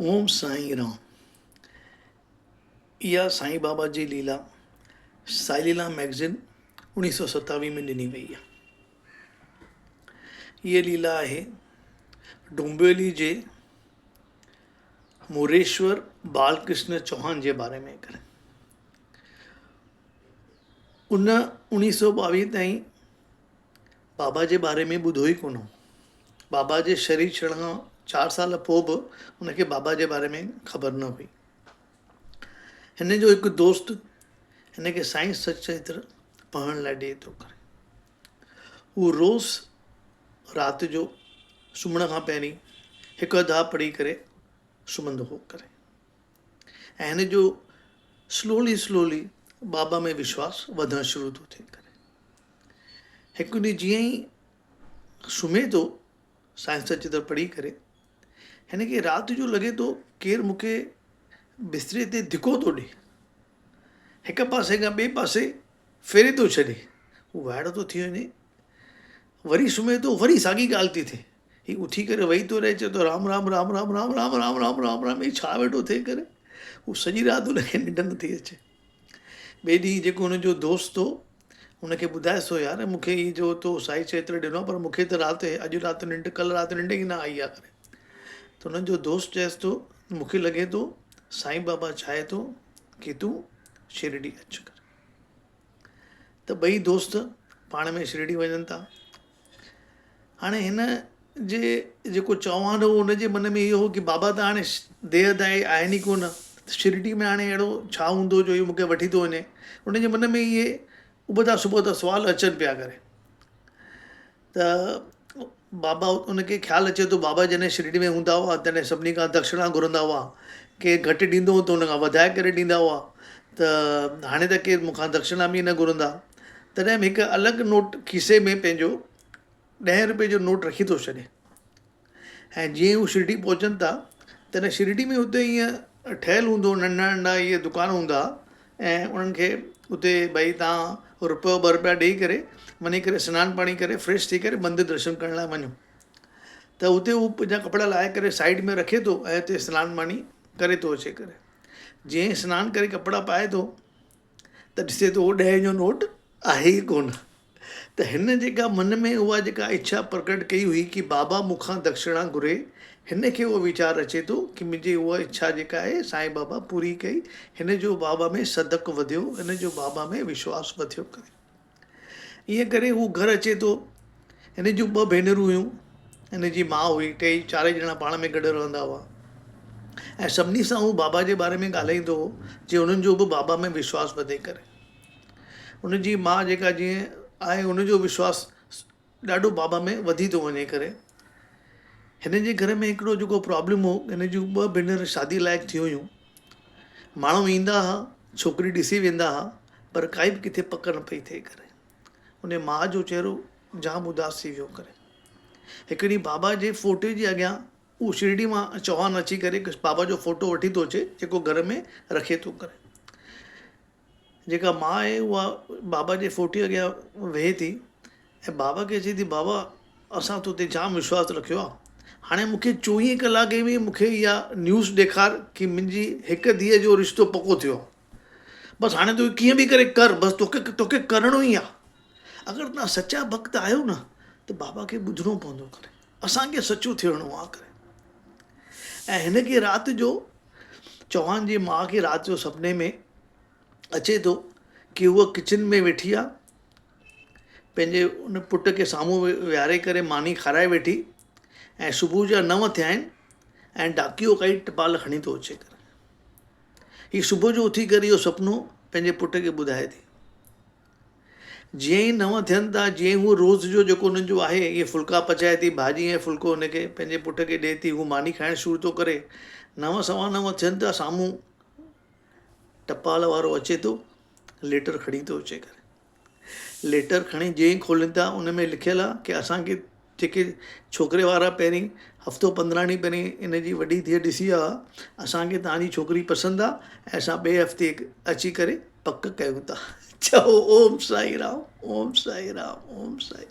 ओम साईं राम। इहा साईं बाबा जी लीला साई लीला मैगज़िन 1927 में ॾिनी वई आहे। हीअ लीला आहे डोंबिवली जे मोरेश्वर बालकृष्ण चौहान जे बारे में करे। उन 1922 ताईं बाबा जे बारे में ॿुधो ई कोन हो। बाबा जे शरीर छॾण खां 4 साल पोइ बि उनखे बाबा जे बारे में ख़बर न हुई। हिन जो हिकु दोस्त हिनखे साईं सचरित्र पढ़ण लाइ ॾिए थो करे। उहो रोज़ु राति जो सुम्हण खां पहिरीं हिकु अधा पढ़ी करे सुम्हंदो हो करे, ऐं हिन जो स्लोली बाबा में विश्वास वधणु शुरू थो थिए करे। हिकु ॾींहुं जीअं ई सुम्हे थो साईं सचरित्र पढ़ी करे, हिनखे राति जो लॻे थो केरु मूंखे बिस्तरे ते धिको थो ॾिए, हिकु पासे खां ॿिए पासे फेरे थो छॾे। हू वाइड़ो थो थी वञे, वरी सुम्हे थो, वरी साॻी ॻाल्हि थी थिए। हीउ उथी करे वेही थो रहे, चए थो राम राम राम राम राम राम राम राम राम राम। हीउ छा वेठो थिए करे। हू सॼी राति हुनखे निंड नथी अचे। ॿिए ॾींहुं जेको हुनजो दोस्त हो हुनखे ॿुधाए थो, यार मूंखे हीउ जो तो साईं चरित्र ॾिनो, पर मूंखे त अॼु राति निंड, कल्ह राति निंड ई न आई आहे करे। त हुनजो दोस्त चएसि थो, मूंखे लॻे थो साईं बाबा चाहे थो कि तूं शिरडी अचु कर। त ॿई दोस्त पाण में शिरडी वञनि था। हाणे हिन जे जेको चौहान हो हुनजे मन में इहो हो कि बाबा त हाणे देहदाय आहिनि ई कोन, शिरडी में हाणे अहिड़ो छा हूंदो जो इहो मूंखे वठी थो वञे। हुनजे मन में इहे उबता सुबता सुवाल अचनि पिया करे। त बाबा उनखे ख़्यालु अचे थो, बाबा जॾहिं शिरडी में हूंदा हुआ तॾहिं सभिनी खां दक्षिणा घुरंदा हुआ। केरु घटि ॾींदो हो त हुन खां वधाए करे ॾींदा हुआ। त हाणे त केरु मूंखां दक्षिणा बि न घुरंदा। तॾहिं बि हिकु अलॻि नोट खीसे में पंहिंजो 10 रुपए जो नोट रखी थो छॾे। ऐं जीअं हू शिरडी पहुचनि था, तॾहिं शिरडी में हुते ईअं ठहियलु हूंदो, नंढा नंढा इहे दुकान हूंदा, ऐं उन्हनि खे उते भई तव्हां रुपयो 2 रुपया ॾेई करे वञी करे सनानु पाणी करे फ्रेश थी करे मंदरु दर्शन करण लाइ वञो। त हुते हू पंहिंजा कपिड़ा लाहे करे साइड में रखे थो ऐं हिते सनानु पाणी करे थो अचे करे। जीअं ई सनानु करे कपिड़ा पाए थो त ॾिसे थो उहो 10 जो नोट आहे ई कोन। त हिन जेका मन में उहा जेका इच्छा प्रकट कई हुई कि बाबा मूंखां दक्षिणा घुरे, हिन खे उहो वीचार अचे थो कि मुंहिंजी उहा इच्छा जेका आहे साईं बाबा पूरी कई। हिन जो बाबा में सदक वधियो, हिन जो बाबा में विश्वास वधियो करे। ईअं करे हू घरु अचे थो। हिन जूं 2 भेनरूं हुयूं, हिन जी माउ हुई, 4 ॼणा पाण में गॾु रहंदा हुआ। ऐं सभिनी सां हू बाबा जे बारे में ॻाल्हाईंदो हो, जीअं उन्हनि जो बि बाबा में विश्वास वधे करे। उनजी माउ जेका जीअं आहे, उनजो विश्वास ॾाढो बाबा में वधी थो वञे करे। हिन जे घर में हिकिड़ो जेको प्रॉब्लम हो, हिन जूं 2 भेनर शादी लाइक़ु थी हुयूं। माण्हू ईंदा हुआ, छोकिरी ॾिसी वेंदा हुआ, पर काई बि किथे पक न पई थिए करे। उन माउ जो चहिरो जाम उदास थी वियो करे। हिकु ॾींहुं बाबा जे फ़ोटे जे अॻियां उहो शिरडी मां चौहान अची करे बाबा जो फ़ोटो वठी थो अचे, जेको घर में रखे थो करे। जेका माउ आहे उहा बाबा जे फ़ोटे अॻियां वेहे थी ऐं बाबा खे चए थी, बाबा असां तो ते जाम विश्वास रखियो आहे, हाणे मूंखे 24 कलाके में मूंखे इहा न्यूज़ ॾेखार कि मुंहिंजी हिकु धीअ जो रिश्तो पको थियो आहे। बसि हाणे तूं कीअं बि करे कर, बसि तोखे करिणो ई आहे। अगरि तव्हां सचा भक्त आहियो न त बाबा खे ॿुधणो पवंदो करे, असांखे सचो थियणो आहे करे। ऐं हिनखे राति जो चौहान जी माउ खे राति जो सुपिने में अचे थो कि उहा किचन में वेठी आहे, पंहिंजे उन पुट खे साम्हूं विहारे करे मानी खाराए वेठी, ऐं सुबुह जा 9 थिया आहिनि ऐं डाकियो काई टपाल खणी थो अचे करे। हीउ सुबुह जो उथी करे इहो सुपिनो पंहिंजे पुट खे ॿुधाए थी। जीअं ई 9 थियनि था, जीअं ई हू रोज़ जो जेको हुननि जो आहे, इहे फुल्का पचाए थी, भाॼी ऐं फुल्को हुनखे पंहिंजे पुट खे ॾिए थी, हू मानी खाइणु शुरू थो करे। 9 सवा 9 थियनि था, साम्हूं टपाल वारो अचे थो, लेटर खणी थो अचे करे। लेटर खणी जीअं ई खोलनि था, उन में लिखियलु आहे कि असांखे जेके छोकिरे वारा पहिरीं हफ़्तो 15 ॾींहं पहिरीं इन जी वॾी धीअ ॾिसी आहे, असांखे तव्हांजी छोकिरी पसंदि आहे ऐं असां ॿिए हफ़्ते अची करे पक कयूं था। चओ ओम साईं राम, ओम साईं राम, ओम साईं।